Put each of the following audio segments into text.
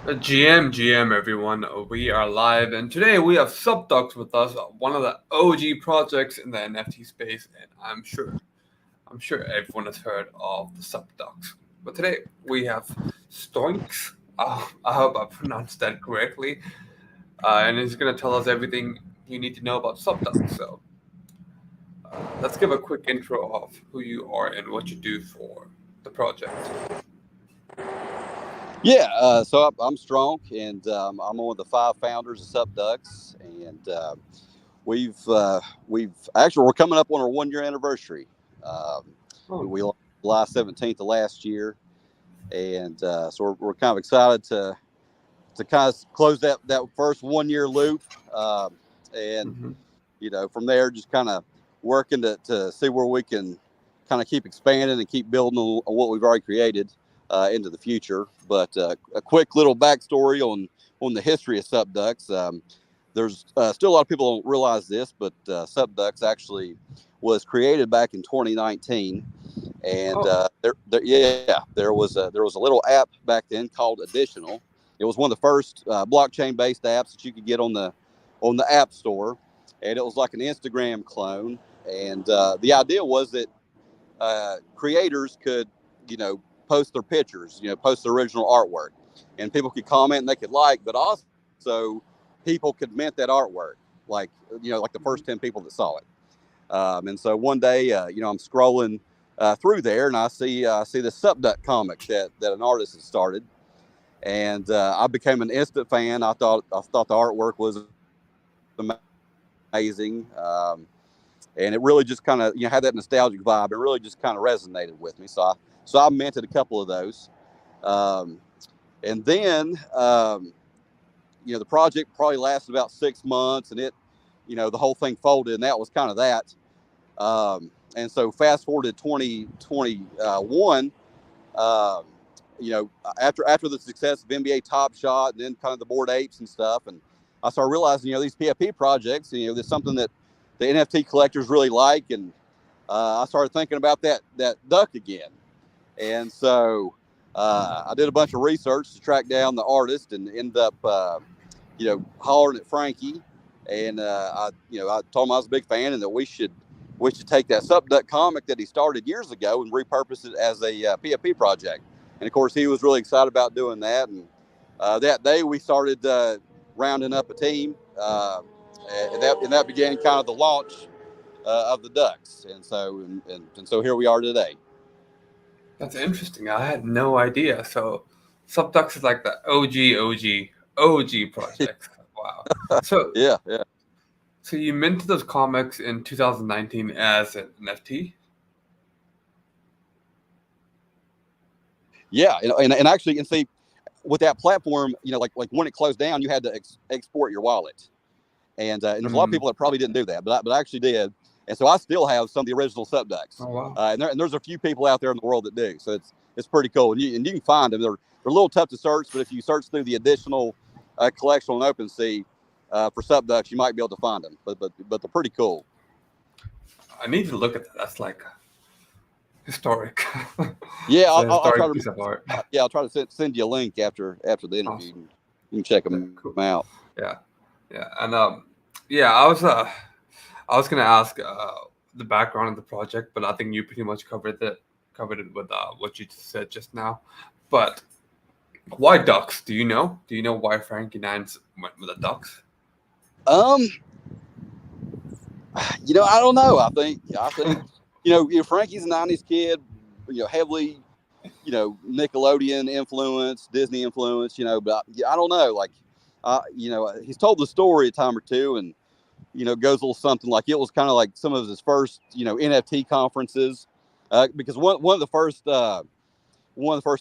GM, everyone. We are live, and today we have Subducts with us, one of the OG projects in the NFT space, and I'm sure everyone has heard of the Subducts. But today we have Stoinks. I hope I pronounced that correctly, and he's going to tell us everything you need to know about Subducts. So let's give a quick intro of who you are and what you do for the project. Yeah, I'm Strong, and I'm one of the five founders of SupDucks, and we've actually we're coming up on our 1 year anniversary. Um, Oh, we launched July 17th of last year, and we're kind of excited to kind of close that first 1 year loop, and hmm from there just kind of working to see where we can kind of keep expanding and keep building on what we've already created into the future. But a quick little backstory on the history of SupDucks. There's still a lot of people don't realize this, but SupDucks actually was created back in 2019, and Oh, there was a little app back then called Additional. It was one of the first blockchain-based apps that you could get on the App Store, and it was like an Instagram clone. And the idea was that creators could, post their pictures, post their original artwork, and people could comment and they could like, but also people could mint that artwork, like like the first 10 people that saw it. And so one day, I'm scrolling through there, and I see this Subduck comic that an artist had started, and I became an instant fan. I thought the artwork was amazing. And it really just kind of had that nostalgic vibe. It really just kind of resonated with me. So I minted a couple of those, um, and then the project probably lasted about 6 months, and the whole thing folded, and that was kind of that. And so fast forward to 2021. Um, after the success of NBA Top Shot and then kind of the Bored Apes and stuff, and I started realizing these PFP projects, there's something that the NFT collectors really like, and I started thinking about that duck again. And so I did a bunch of research to track down the artist, and ended up hollering at Frankie, and I told him I was a big fan and that we should take that Subduck comic that he started years ago and repurpose it as a PFP project. And of course, he was really excited about doing that. And that day, we started rounding up a team, and that began kind of the launch of the Ducks. And so here we are today. that's interesting. I had no idea. So, Subducts is like the OG project. Wow. So, Yeah, yeah, so you minted those comics in 2019 as an NFT? yeah. And actually, and see, with that platform, like when it closed down, you had to export your wallet. And there's a lot of Mm. people that probably didn't do that, but I actually did. And so I still have some of the original Subducks, Oh, wow. and there's a few people out there in the world that do. So it's pretty cool, and you can find them. They're a little tough to search, but if you search through the additional collection on OpenSea for Subducks, you might be able to find them. But they're pretty cool. I need to look at that. That's like historic. Yeah, It's a I'll try historic to piece of art. yeah I'll try to send you a link after the interview. Awesome. You can check them Yeah, out. cool. Yeah, yeah. And yeah, I was gonna ask the background of the project, but I think you pretty much covered it with what you said just now. But why ducks? Do you know? Do you know why Frankie Nines went with the ducks? Um, I don't know. I think Frankie's a '90s kid. Heavily Nickelodeon influence, Disney influence. But I don't know. Like, he's told the story a time or two, and goes a little something like it was kind of like some of his first NFT conferences, because one of the first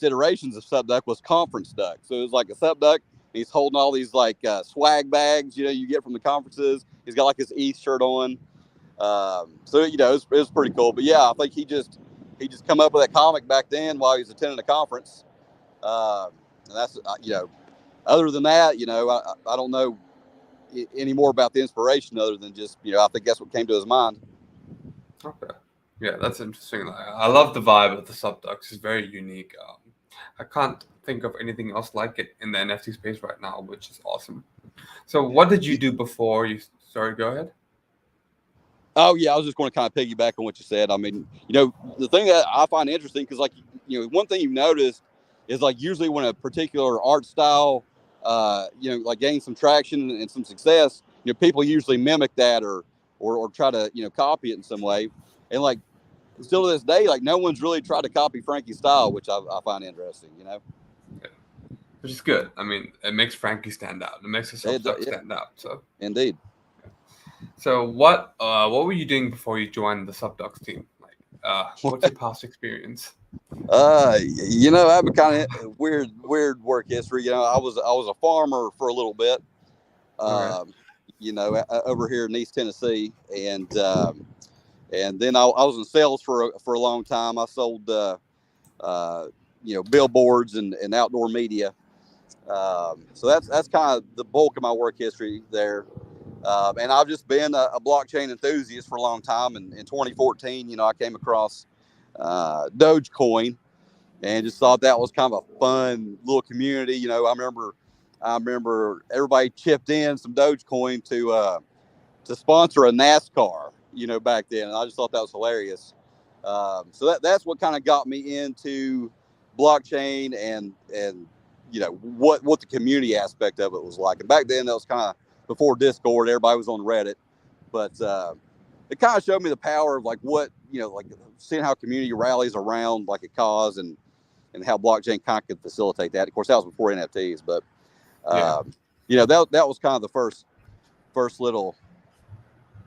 iterations of Subduck was Conference Duck. So it was like a Subduck. He's holding all these like swag bags, you get from the conferences. He's got like his ETH shirt on. So it was pretty cool. But yeah, I think he just come up with that comic back then while he was attending a conference. And that's other than that, I don't know any more about the inspiration other than just I think that's what came to his mind. Okay. Yeah, that's interesting. I love the vibe of the subducts. It's very unique. I can't think of anything else like it in the NFT space right now, which is awesome. So what did you do before you started? Go ahead. Oh yeah, I was just going to kind of piggyback on what you said. I mean, the thing that I find interesting, because like, one thing you've noticed is like usually when a particular art style, like gains some traction and some success, people usually mimic that or try to copy it in some way. And like still to this day, like no one's really tried to copy Frankie's style, which I find interesting. Yeah. Which is good. I mean, it makes Frankie stand out. It makes the Substock stand out. So indeed. So what were you doing before you joined the Subdocs team? Like, what's your past experience? I have a kind of weird work history. I was a farmer for a little bit. Okay. Over here in East Tennessee, and then I was in sales for a long time. I sold billboards and outdoor media. So that's kind of the bulk of my work history there. And I've just been a blockchain enthusiast for a long time. And in 2014, I came across Dogecoin and just thought that was kind of a fun little community. I remember everybody chipped in some Dogecoin to sponsor a NASCAR, back then. And I just thought that was hilarious. So that's what kind of got me into blockchain and what the community aspect of it was like. And back then that was kind of before Discord. Everybody was on Reddit, but it kind of showed me the power of like like seeing how community rallies around like a cause and how blockchain kind of could facilitate that. Of course, that was before NFTs, but that was kind of the first little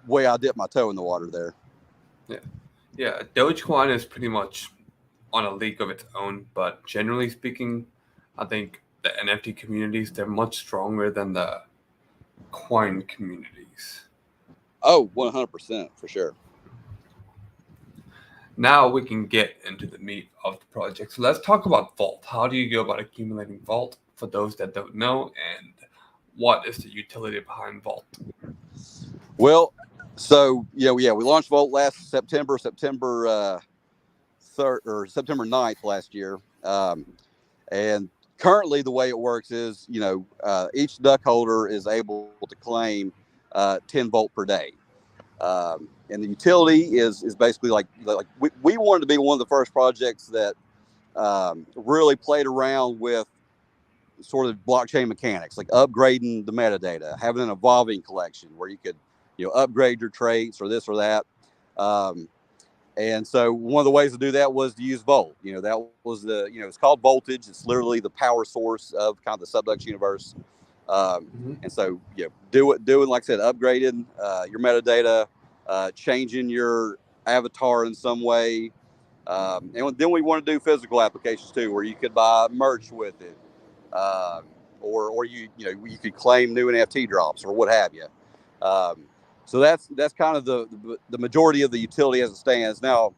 way I dipped my toe in the water there. Yeah. Dogecoin is pretty much on a league of its own, but generally speaking, I think the NFT communities, they're much stronger than the coin communities. Oh, 100% for sure. Now we can get into the meat of the project. So let's talk about Vault. How do you go about accumulating Vault for those that don't know, and what is the utility behind Vault? Well, so we launched Vault last September 3rd or September 9th last year. And currently the way it works is, each duck holder is able to claim 10 Volt per day. And the utility is basically like we wanted to be one of the first projects that really played around with sort of blockchain mechanics, like upgrading the metadata, having an evolving collection where you could, upgrade your traits or this or that. And so one of the ways to do that was to use Volt. That was it's called voltage. It's literally the power source of kind of the Subducts universe. And so, doing, like I said, upgrading your metadata, changing your avatar in some way. And then we want to do physical applications too, where you could buy merch with it. Or you could claim new NFT drops or what have you. So that's kind of the majority of the utility as it stands now.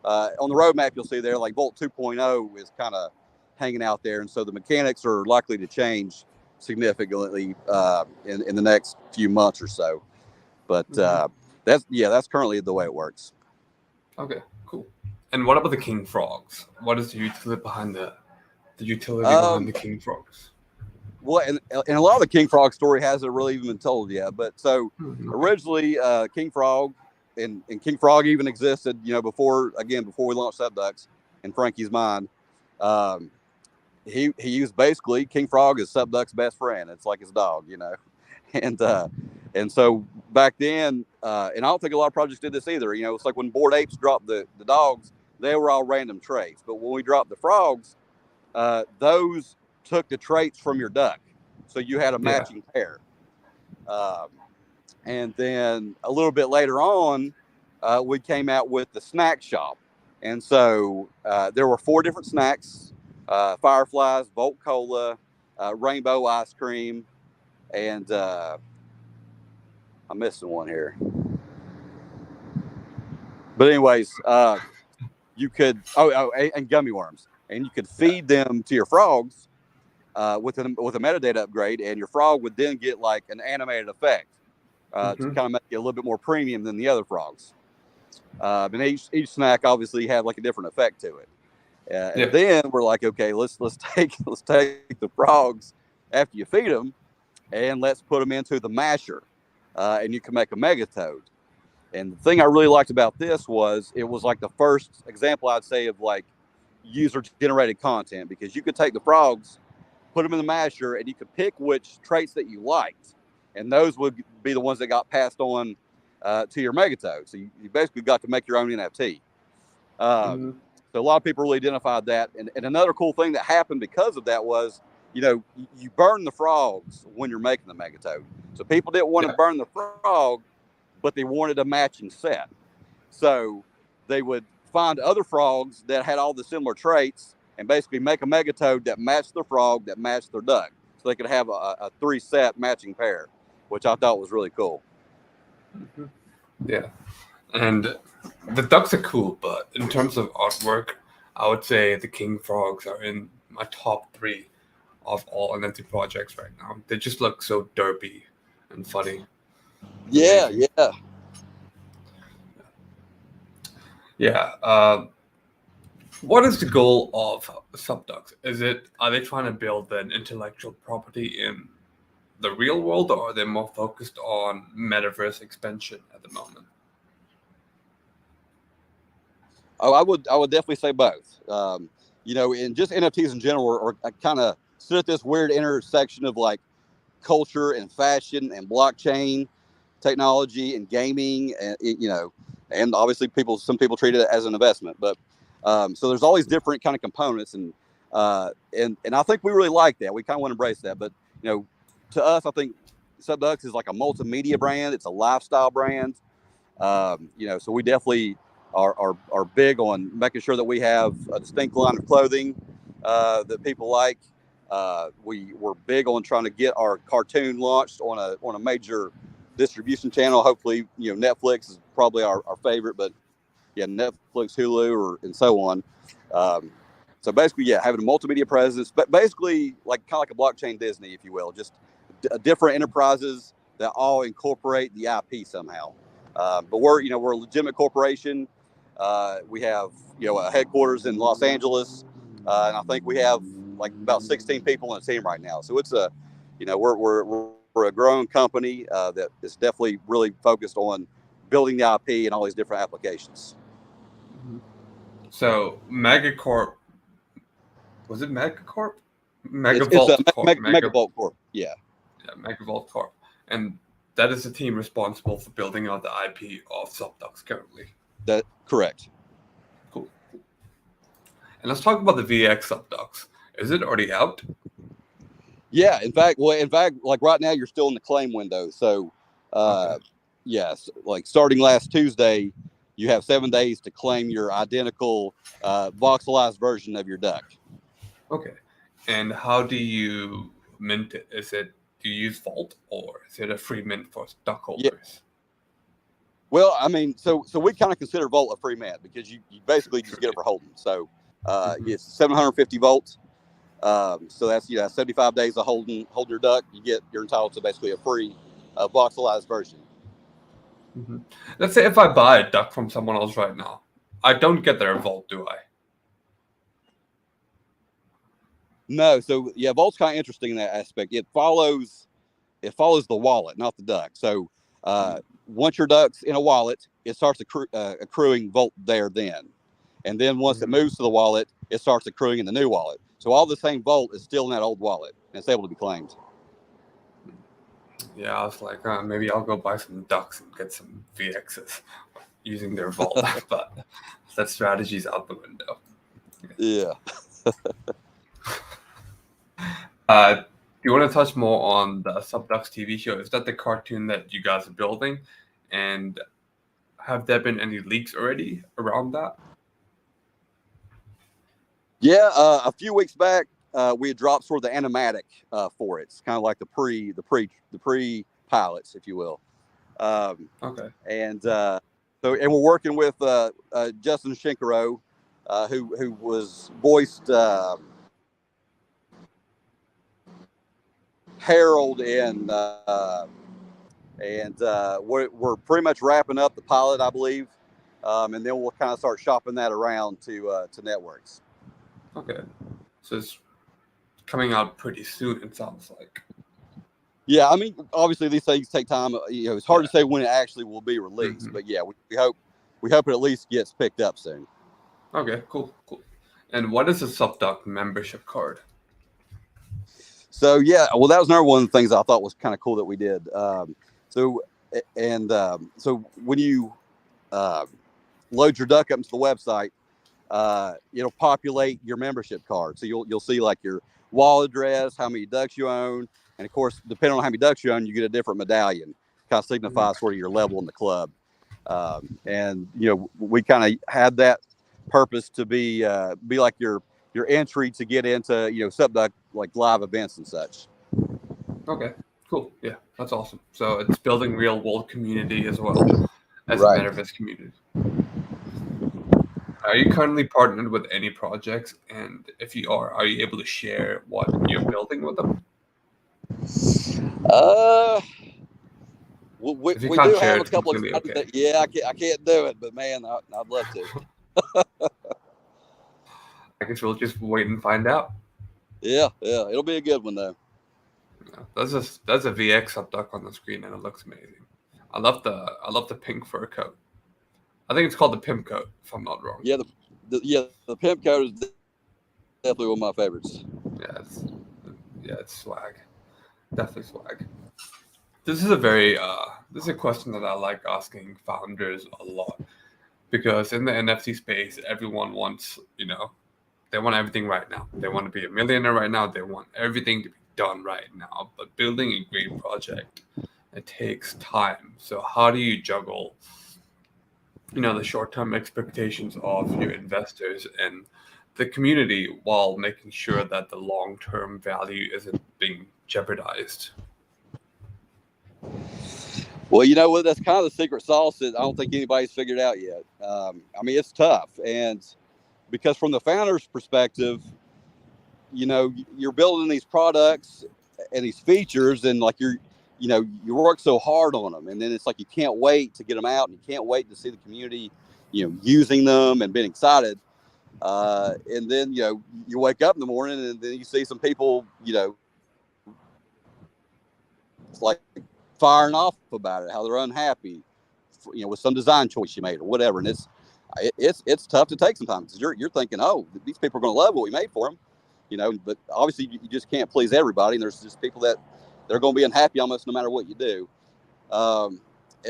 On the roadmap, you'll see there like Volt 2.0 is kind of hanging out there, and so the mechanics are likely to change significantly in the next few months or so. But that's currently the way it works. Okay, cool. And what about the king frogs? What is the utility behind the behind the king frogs? Well, and a lot of the King Frog story hasn't really even been told yet. But so originally, King Frog and King Frog even existed, before we launched Subducts in Frankie's mind. He was basically King Frog is Subducts' best friend. It's like his dog, and so back then, and I don't think a lot of projects did this either. It's like when Bored Apes dropped the dogs, they were all random traits. But when we dropped the frogs, those took the traits from your duck, so you had a matching pair. And then a little bit later on, we came out with the snack shop, and so there were 4 different snacks: Fireflies, Volt Cola, Rainbow Ice Cream, and I'm missing one here. But anyways, you could and gummy worms, and you could feed them to your frogs. With a metadata upgrade, and your frog would then get like an animated effect to kind of make it a little bit more premium than the other frogs. And each snack obviously had like a different effect to it. And then we're like, okay, let's take the frogs after you feed them, and let's put them into the masher, and you can make a megatoad. And the thing I really liked about this was it was like the first example, I'd say, of like user generated content, because you could take the frogs, put them in the masher, and you could pick which traits that you liked, and those would be the ones that got passed on to your megatoad. So you basically got to make your own NFT. So a lot of people really identified that. And another cool thing that happened because of that was, you burn the frogs when you're making the megatoad. So people didn't want to burn the frog, but they wanted a matching set. So they would find other frogs that had all the similar traits and basically make a megatoad that matched their frog, that matched their duck. So they could have a 3-set matching pair, which I thought was really cool. Yeah. And the ducks are cool, but in terms of artwork, I would say the king frogs are in my top 3 of all NFT projects right now. They just look so derpy and funny. Yeah, yeah. What is the goal of Subducks? Are they trying to build an intellectual property in the real world, or are they more focused on metaverse expansion at the moment? Oh, I would definitely say both. And just NFTs in general are kind of sit at this weird intersection of like culture and fashion and blockchain technology and gaming, and and obviously some people treat it as an investment. But so there's all these different kind of components, and I think we really like that. We kind of want to embrace that. But to us, I think Subducks is like a multimedia brand. It's a lifestyle brand. So we definitely are big on making sure that we have a distinct line of clothing that people like. We're big on trying to get our cartoon launched on a major distribution channel. Hopefully, Netflix is probably our favorite, but yeah, Netflix, Hulu, and so on. So basically, yeah, having a multimedia presence, but basically kind of like a blockchain Disney, if you will, just different enterprises that all incorporate the IP somehow. But we're a legitimate corporation. We have a headquarters in Los Angeles, and I think we have like about 16 people on the team right now. So it's we're a growing company that is definitely really focused on building the IP and all these different applications. So Megacorp, was it Megacorp? Megavault Corp. Megavault Corp. Yeah. Yeah, Megavault Corp. And that is the team responsible for building out the IP of Subducks currently. That correct. Cool. And let's talk about the VX Subducks. Is it already out? Yeah, in fact, like right now you're still in the claim window. So, yes, like starting last Tuesday, you have 7 days to claim your identical voxelized version of your duck. Okay. And how do you mint it? Do you use Vault, or is it a free mint for duck holders? Yeah. Well, I mean, so we kind of consider Vault a free mint because you basically just get it for holding. So it's 750 volts. So that's 75 days of hold your duck. You're entitled to basically a free voxelized version. Let's say if I buy a duck from someone else right now, I don't get their Vault, do I? No. So yeah, Vault's kind of interesting in that aspect. It follows the wallet, not the duck. So once your duck's in a wallet, it starts accruing Vault there then. And then once it moves to the wallet, it starts accruing in the new wallet. So all the same Vault is still in that old wallet, and it's able to be claimed. Yeah, I was like, maybe I'll go buy some ducks and get some VXs using their Vault, but that strategy's out the window. Yeah. Do you want to touch more on the Subducks TV show? Is that the cartoon that you guys are building? And have there been any leaks already around that? Yeah, a few weeks back, we had dropped sort of the animatic for it. It's kind of like the pre pilots, if you will. Okay. And we're working with Justin Shinkaro, who was voiced Harold and we're pretty much wrapping up the pilot, I believe, and then we'll kind of start shopping that around to networks. Okay. So it's coming out pretty soon, it sounds like. Yeah, I mean, obviously these things take time. It's hard Yeah. to say when it actually will be released, Hmm. but yeah, we hope it at least gets picked up soon. Okay, cool, cool. And what is a SupDoc membership card? So yeah, well, that was another one of the things I thought was kind of cool that we did. So so when you uh, load your duck up into the website, it'll populate your membership card. So you'll see like your wall address, how many ducks you own, and of course, depending on how many ducks you own, you get a different medallion. Kind of Mhm. signifies sort of your level in the club. And we kind of had that purpose to be like your entry to get into SupDuck like live events and such. Okay, cool. Yeah, that's awesome. So it's building real world community as well as a Right. metaverse community. Are you currently partnered with any projects? And if you are you able to share what you're building with them? Uh, we, If you we can't do share, have a it's couple completely exciting okay. things. Yeah, I can't do it, but man, I'd love to. I guess we'll just wait and find out. Yeah, it'll be a good one though. Yeah, that's a VX subduck on the screen, and it looks amazing. I love the pink fur coat. I think it's called the pimp coat, if I'm not wrong. Yeah, the pimp code is definitely one of my favorites. Yeah, it's swag. Definitely swag. This is a very this is a question that I like asking founders a lot because in the NFT space, everyone wants they want everything right now. They want to be a millionaire right now. They want everything to be done right now. But building a great project, it takes time. So how do you juggle the short-term expectations of your investors and the community while making sure that the long-term value isn't being jeopardized? Well, what? That's kind of the secret sauce that I don't think anybody's figured out yet. I mean, it's tough, and because from the founder's perspective, you're building these products and these features, and like you work so hard on them, and then it's like you can't wait to get them out, and you can't wait to see the community, using them and being excited. And then you wake up in the morning, and then you see some people, it's like firing off about it, how they're unhappy, with some design choice you made or whatever, and it's tough to take sometimes. You're thinking, oh, these people are going to love what we made for them, but obviously you just can't please everybody, and there's just people that they're going to be unhappy almost no matter what you do. And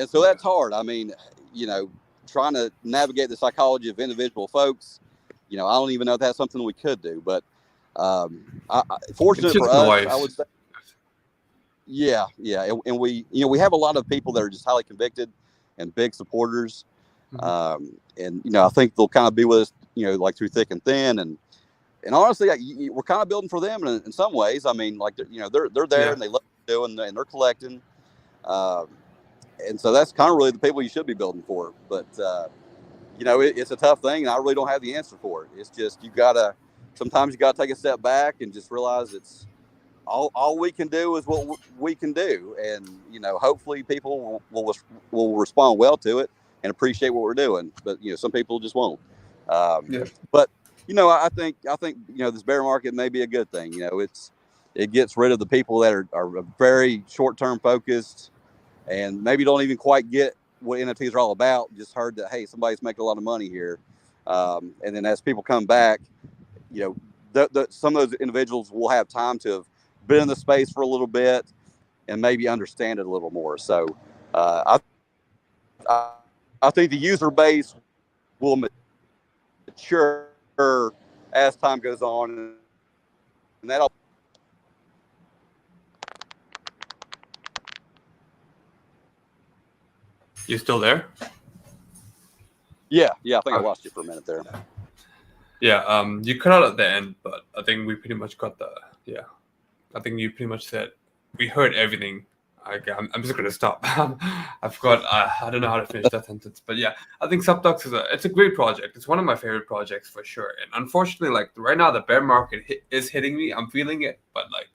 so Yeah. that's hard. I mean, you know, trying to navigate the psychology of individual folks. I don't even know if that's something we could do, but It's fortunate for just us, I noise. would say. Yeah, and we have a lot of people that are just highly convicted and big supporters, Mhm. and I think they'll kind of be with us, like through thick and thin, and honestly, we're kind of building for them in some ways. I mean, like they're there Yeah. and they love what they're doing and they're collecting, um, and so that's kind of really the people you should be building for. But it's a tough thing, and I really don't have the answer for it. It's just sometimes you gotta take a step back and just realize it's all we can do is what we can do, and hopefully people will respond well to it and appreciate what we're doing. But some people just won't. Yeah. But I think this bear market may be a good thing. It gets rid of the people that are very short term focused and maybe don't even quite get what NFTs are all about. Just heard that, hey, somebody's making a lot of money here, and then as people come back, you know, some of those individuals will have time to have been in the space for a little bit and maybe understand it a little more. So I think the user base will mature as time goes on, and that'll. You still there? Yeah. I think I Okay. lost you for a minute there. Yeah. You cut out at the end, but I think we pretty much got the. Yeah. I think you pretty much said we heard everything. I'm just gonna stop. I forgot. I don't know how to finish that sentence, but yeah, I think Subdocs it's a great project. It's one of my favorite projects for sure. And unfortunately, like right now, the bear market is hitting me. I'm feeling it, but like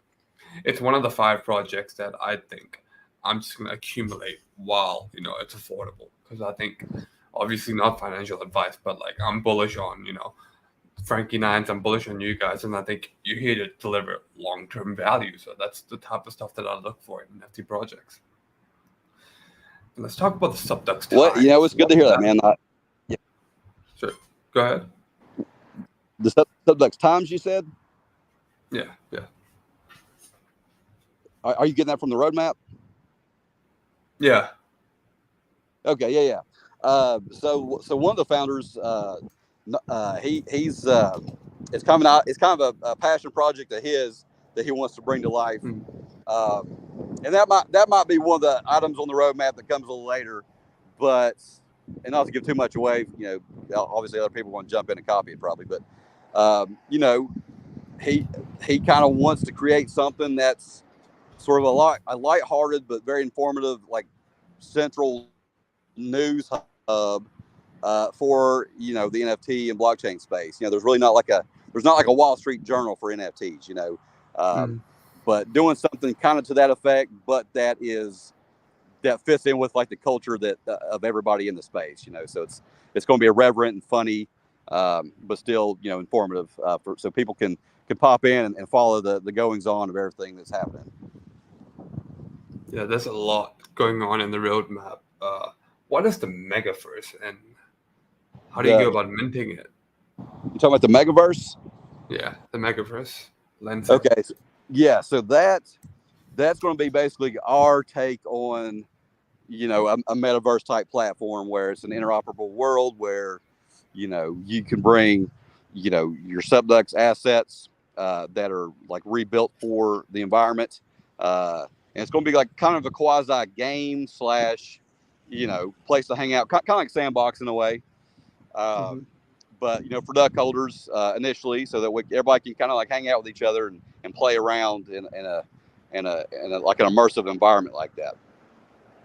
it's one of the 5 projects that I think I'm just gonna accumulate while it's affordable because I think obviously not financial advice, but like I'm bullish on Frankie Nines, I'm bullish on you guys, and I think you're here to deliver long-term value. So that's the type of stuff that I look for in NFT projects. And let's talk about the subducts. Well, it's good to hear that, man. Yeah. Sure. Go ahead. The subducts times you said? Yeah. Are you getting that from the roadmap? Yeah. Okay. Yeah. So one of the founders, he's it's kind of a passion project of his that he wants to bring to life, and that might be one of the items on the roadmap that comes a little later, but and not to give too much away, obviously other people want to jump in and copy it probably, but he kind of wants to create something that's sort of a lighthearted but very informative, like central news hub for the NFT and blockchain space. There's really not like a Wall Street Journal for NFTs. But doing something kind of to that effect, but that fits in with like the culture that of everybody in the space. So it's going to be irreverent and funny, but still informative, so people can pop in and follow the goings on of everything that's happening. Yeah, there's a lot going on in the roadmap. What is the Megaverse, and how do you go about minting it? You talking about the Megaverse? Yeah, the Megaverse. Lens. Okay, so that's going to be basically our take on a metaverse type platform where it's an interoperable world where you can bring your Subducts assets that are like rebuilt for the environment, and it's going to be like kind of a quasi game / place to hang out, kind of like Sandbox in a way, but for duck holders initially, so that everybody can kind of like hang out with each other and play around in a like an immersive environment like that.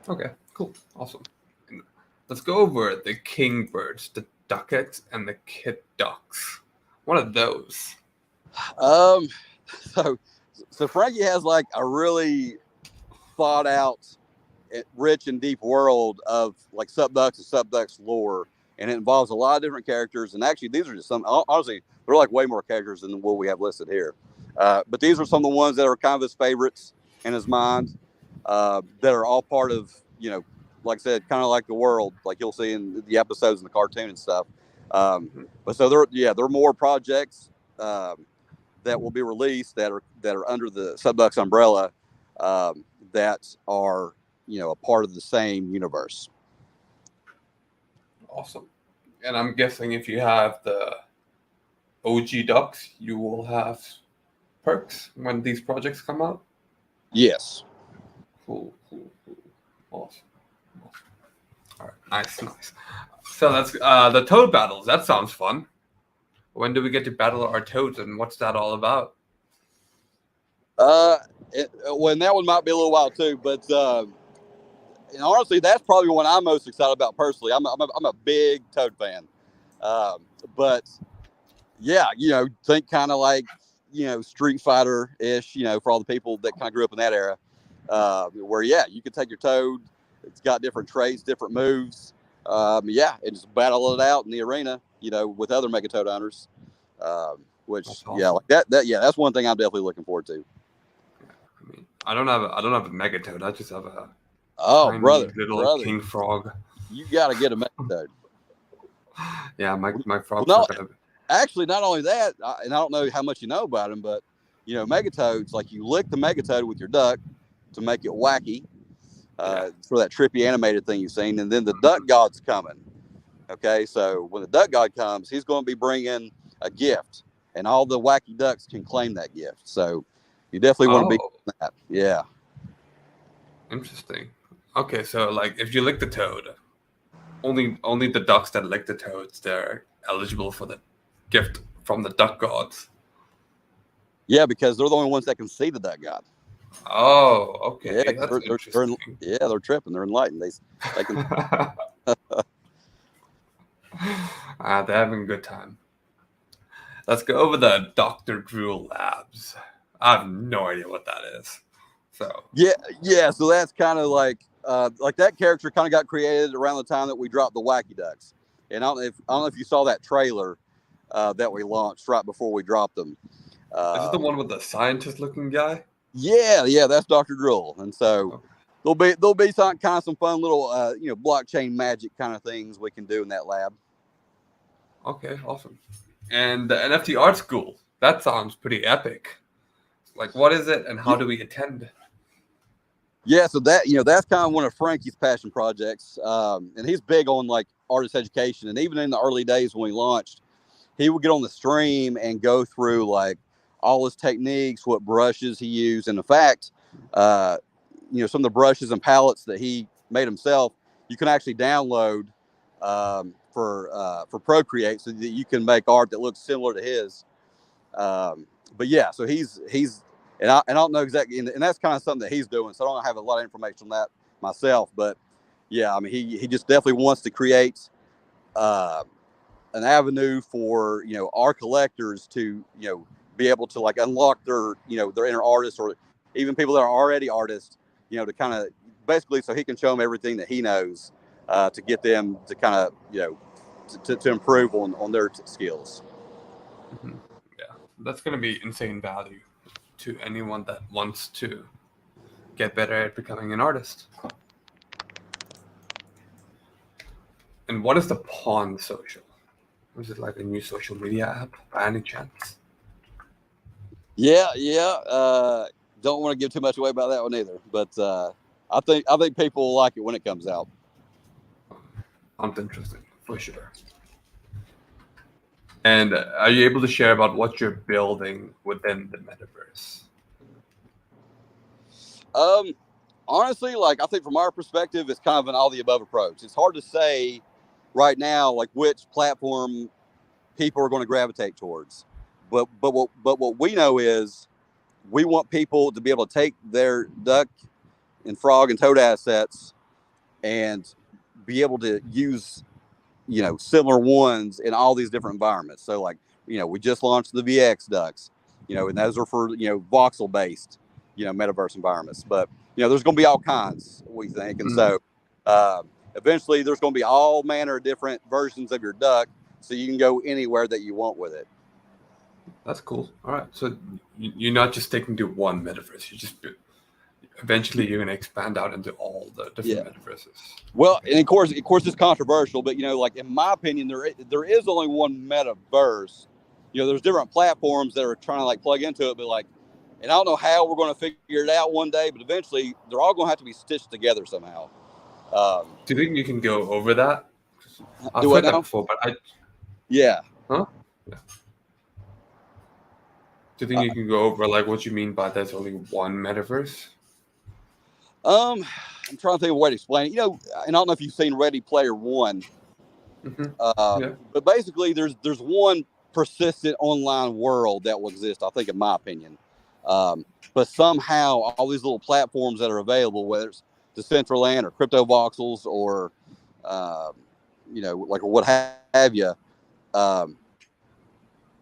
Okay, cool, awesome. Let's go over the kingbirds, the ducats, and the kid ducks. What are those? So Frankie has like a really thought out, rich and deep world of like Subducks and Subducks lore, and it involves a lot of different characters. And actually, these are just some. Honestly, they're like way more characters than what we have listed here. But these are some of the ones that are kind of his favorites in his mind, that are all part of like I said, kind of like the world, like you'll see in the episodes and the cartoon and stuff. But so there are more projects that will be released that are under the Subducks umbrella, that are a part of the same universe. Awesome. And I'm guessing if you have the OG ducks, you will have perks when these projects come out? Yes. Cool. Awesome. All right, nice. So that's the toad battles. That sounds fun. When do we get to battle our toads, and what's that all about? And that one might be a little while too, but and honestly, that's probably one I'm most excited about personally. I'm a big toad fan, but yeah, think kind of like Street Fighter ish, for all the people that kind of grew up in that era, where you could take your toad. It's got different traits, different moves. And just battle it out in the arena, with other Megatoad owners. Which awesome. Like that. That's one thing I'm definitely looking forward to. I mean, I don't have a Megatoad. I just have a little king frog. You got to get a Megatoad. Yeah, my frog. Well, no, actually, not only that, and I don't know how much you know about him, but Megatoads, like you lick the Megatoad with your duck to make it wacky. For that trippy animated thing you've seen, and then the duck god's coming. Okay, so when the duck god comes, he's going to be bringing a gift, and all the wacky ducks can claim that gift. So you definitely want to be that. Yeah. Interesting. Okay, so like if you lick the toad, only the ducks that lick the toads, they're eligible for the gift from the duck gods. Yeah, because they're the only ones that can see the duck god. Oh, okay. Yeah, they're tripping. They're enlightened. They can. They're having a good time. Let's go over the Dr. Drew Labs. I have no idea what that is. So yeah. So that's kind of like that character kind of got created around the time that we dropped the Wacky Ducks. And I don't know if you saw that trailer. that we launched right before we dropped them. Is it the one with the scientist-looking guy? Yeah, that's Dr. Drool. And so Oh, there'll be some fun little blockchain magic kind of things we can do in that lab. okay, awesome. And the NFT art school. That sounds pretty epic. Like, what is it, and how do we attend? Yeah, so that's kind of one of Frankie's passion projects, and he's big on like artist education. And even in the early days when we launched, he would get on the stream and go through like all his techniques, what brushes he used, and in fact, some of the brushes and palettes that he made himself, you can actually download for Procreate, so that you can make art that looks similar to his. But yeah, so he's and I don't know exactly, and that's kind of something that he's doing. So I don't have a lot of information on that myself, but yeah, I mean, he just definitely wants to create an avenue for our collectors to be able to like unlock their inner artists, or even people that are already artists, to kind of basically so he can show them everything that he knows to get them to kind of to improve on their skills. Mm-hmm. Yeah, that's gonna be insane value to anyone that wants to get better at becoming an artist. And what is the Pawn Social? Is it like a new social media app by any chance? Yeah. Don't want to give too much away about that one either, but I think people will like it when it comes out. Sounds interesting for sure. And are you able to share about what you're building within the metaverse? Honestly, like I think from our perspective, it's kind of an all the above approach. It's hard to say right now like which platform people are going to gravitate towards, but what we know is we want people to be able to take their duck and frog and toad assets and be able to use similar ones in all these different environments. So like we just launched the VX ducks, and those are for voxel based metaverse environments. But there's going to be all kinds, we think, and so eventually there's going to be all manner of different versions of your duck, so you can go anywhere that you want with it. That's cool. All right. So you're not just sticking to one metaverse. You just eventually you're going to expand out into all the different metaverses. Well, Okay. and of course it's controversial, but like in my opinion, there is only one metaverse. There's different platforms that are trying to like plug into it, but like, and I don't know how we're going to figure it out one day, but eventually they're all going to have to be stitched together somehow. Do you think you can go over that? I've Do I heard that know? before, but Yeah. huh? Yeah. Do you think you can go over like what you mean by there's only one metaverse? I'm trying to think of a way to explain it. And I don't know if you've seen Ready Player One, Yeah. but basically there's one persistent online world that will exist, I think, in my opinion. But somehow all these little platforms that are available, whether it's Decentraland or Crypto Voxels or, like what have you,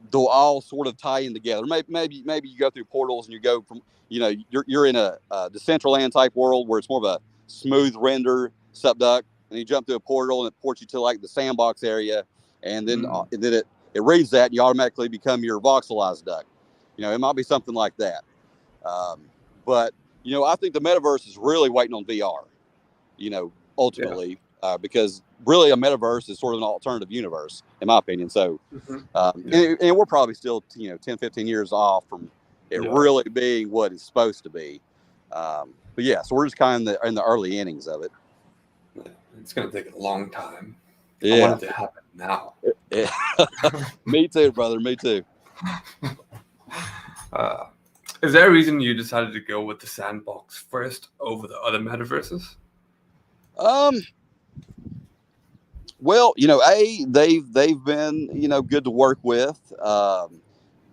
they'll all sort of tie in together. Maybe you go through portals and you go from, you're in a Decentraland type world where it's more of a smooth render subduct, and you jump through a portal and it ports you to like the Sandbox area, and then it reads that and you automatically become your voxelized duck. It might be something like that. But I think the metaverse is really waiting on VR. Ultimately, because really a metaverse is sort of an alternative universe, in my opinion. So, and we're probably still 10, 15 years off from it really being what it's supposed to be. But yeah, so we're just kind of in the early innings of it. It's going to take a long time. Yeah. I want it to happen now. Yeah. Me too, brother. Me too. Is there a reason you decided to go with the Sandbox first over the other metaverses? Well, they've been good to work with.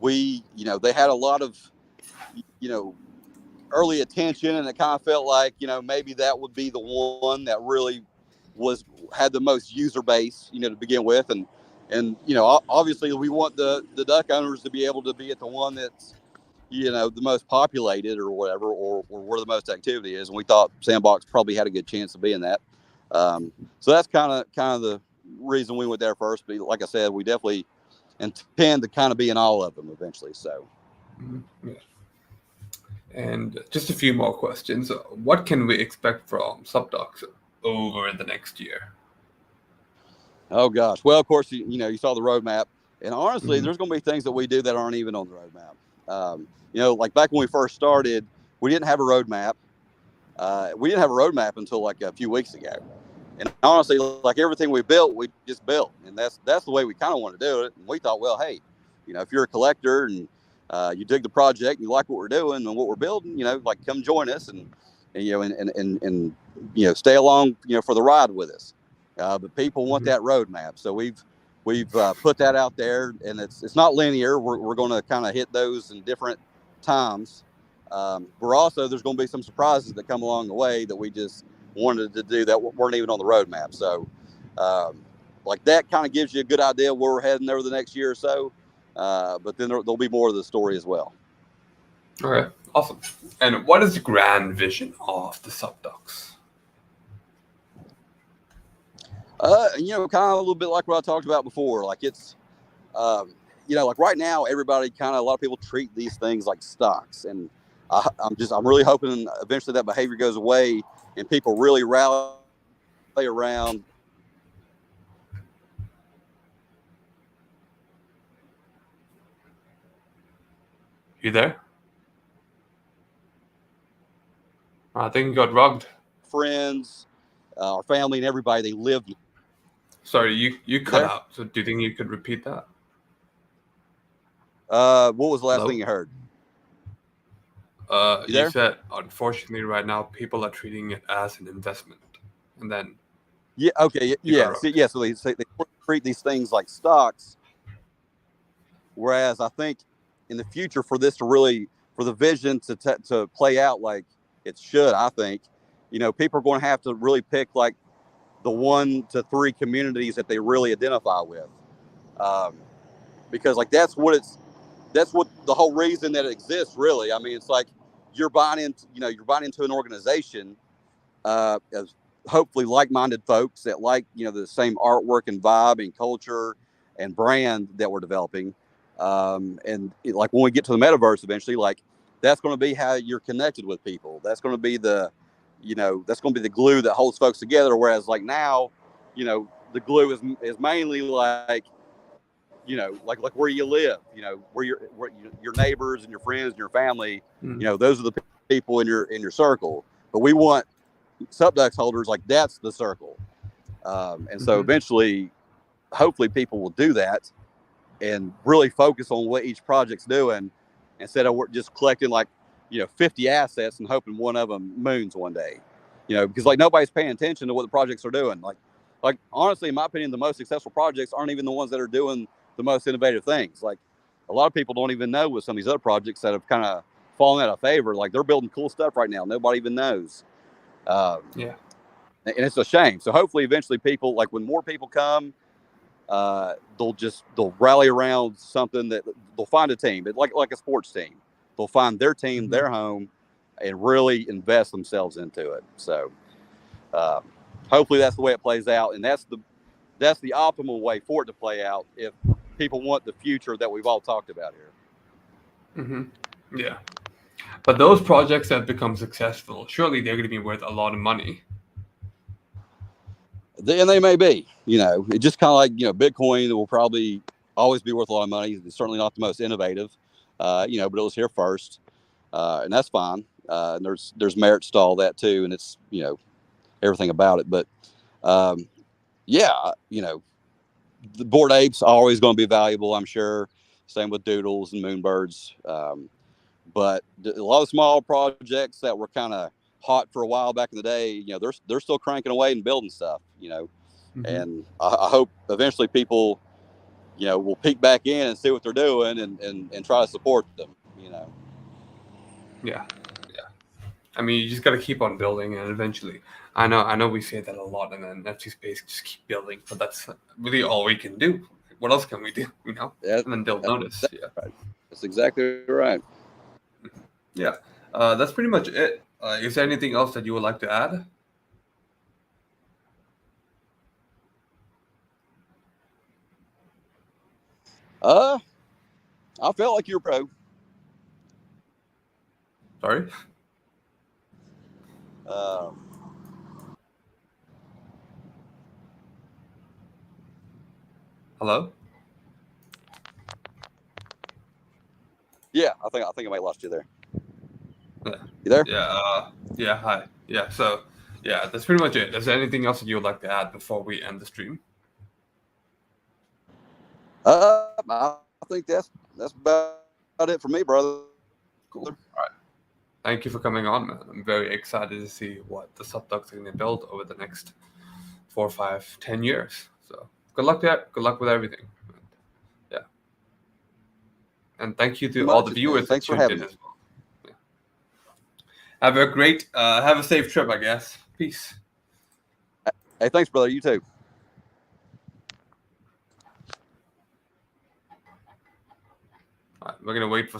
They had a lot of early attention, and it kind of felt like maybe that would be the one that really had the most user base to begin with, and obviously we want the duck owners to be able to be at the one that's the most populated or whatever, or where the most activity is, and we thought Sandbox probably had a good chance of being that. So that's kind of the reason we went there first. But like I said, we definitely intend to kind of be in all of them eventually. So. Yeah. And just a few more questions. What can we expect from SubDocs over the next year? Oh gosh. Well, of course, you saw the roadmap, and honestly, Mm-hmm. there's going to be things that we do that aren't even on the roadmap. Like back when we first started, we didn't have a roadmap. We didn't have a roadmap until like a few weeks ago. And honestly, like everything we built, we just built, and that's the way we kind of want to do it. And we thought, well, hey, if you're a collector and you dig the project, and you like what we're doing and what we're building, like come join us and stay along, for the ride with us. But people want that roadmap, so we've put that out there, and it's not linear. We're going to kind of hit those in different times. We're also there's going to be some surprises that come along the way that we just wanted to do that weren't even on the roadmap. So, like that kind of gives you a good idea where we're heading over the next year or so. But then there'll be more of the story as well. Okay, awesome. And what is the grand vision of the SubDocs? Kind of a little bit like what I talked about before. Like it's, like right now, a lot of people treat these things like stocks, and I'm really hoping eventually that behavior goes away and people really rally around. You there? I think you got rugged. Friends, our family, and everybody, they live. Sorry, you cut There. out. So do you think you could repeat that? What was the last Hello? thing you heard? You You there? said, unfortunately, right now, people are treating it as an investment. And then Yeah. Okay. you got Yeah. rugged. So they treat these things like stocks, whereas I think in the future, for the vision to play out like it should, I think, people are going to have to really pick like the 1 to 3 communities that they really identify with, because like that's what the whole reason that it exists. Really, I mean, it's like you're buying into an organization as hopefully like-minded folks that like the same artwork and vibe and culture and brand that we're developing. Like when we get to the metaverse eventually, like that's going to be how you're connected with people. That's going to be that's going to be the glue that holds folks together. Whereas like now, the glue is mainly like like where you live, where your neighbors and your friends and your family, those are the people in your circle. But we want SubDocs holders, like that's the circle. And so eventually, hopefully people will do that and really focus on what each project's doing instead of just collecting like 50 assets and hoping one of them moons one day, because like nobody's paying attention to what the projects are doing. Like honestly, in my opinion, the most successful projects aren't even the ones that are doing the most innovative things. Like a lot of people don't even know with some of these other projects that have kind of fallen out of favor. Like they're building cool stuff right now, nobody even knows. Yeah. And it's a shame. So hopefully eventually people, like when more people come, they'll rally around something that they'll find a team. It's like a sports team. They'll find their team, their home, and really invest themselves into it. So hopefully that's the way it plays out, and that's the optimal way for it to play out if people want the future that we've all talked about here. Yeah. But those projects that become successful, surely they're going to be worth a lot of money. And they may be, it just kind of like, Bitcoin will probably always be worth a lot of money. It's certainly not the most innovative, but it was here first, and that's fine. And there's merits to all that too, and it's everything about it. But the Bored Apes are always going to be valuable, I'm sure. Same with Doodles and Moonbirds. But a lot of small projects that were kind of hot for a while back in the day, they're still cranking away and building stuff, and I hope eventually people, will peek back in and see what they're doing and try to support them, Yeah. I mean, you just got to keep on building, and eventually, I know we say that a lot in the NFT space, just keep building, but that's really all we can do. What else can we do, And then they'll notice. Yeah. Right. That's exactly right. Yeah. That's pretty much it. Is there anything else that you would like to add? I felt like you're pro. Sorry. Hello. Yeah, I think I might have lost you there. Yeah. You there? Yeah. Hi. Yeah. So, yeah, that's pretty much it. Is there anything else that you would like to add before we end the stream? I think that's about it for me, brother. Cool. All right. Thank you for coming on, man. I'm very excited to see what the subdocs are going to build over the next 4, 5, 10 years. So good luck there. Good luck with everything. And, yeah. And thank you to all the viewers that Thanks for tuned having in me. as well. Yeah. Have a safe trip, I guess. Peace. Hey, thanks, brother. You too. All right, we're going to wait for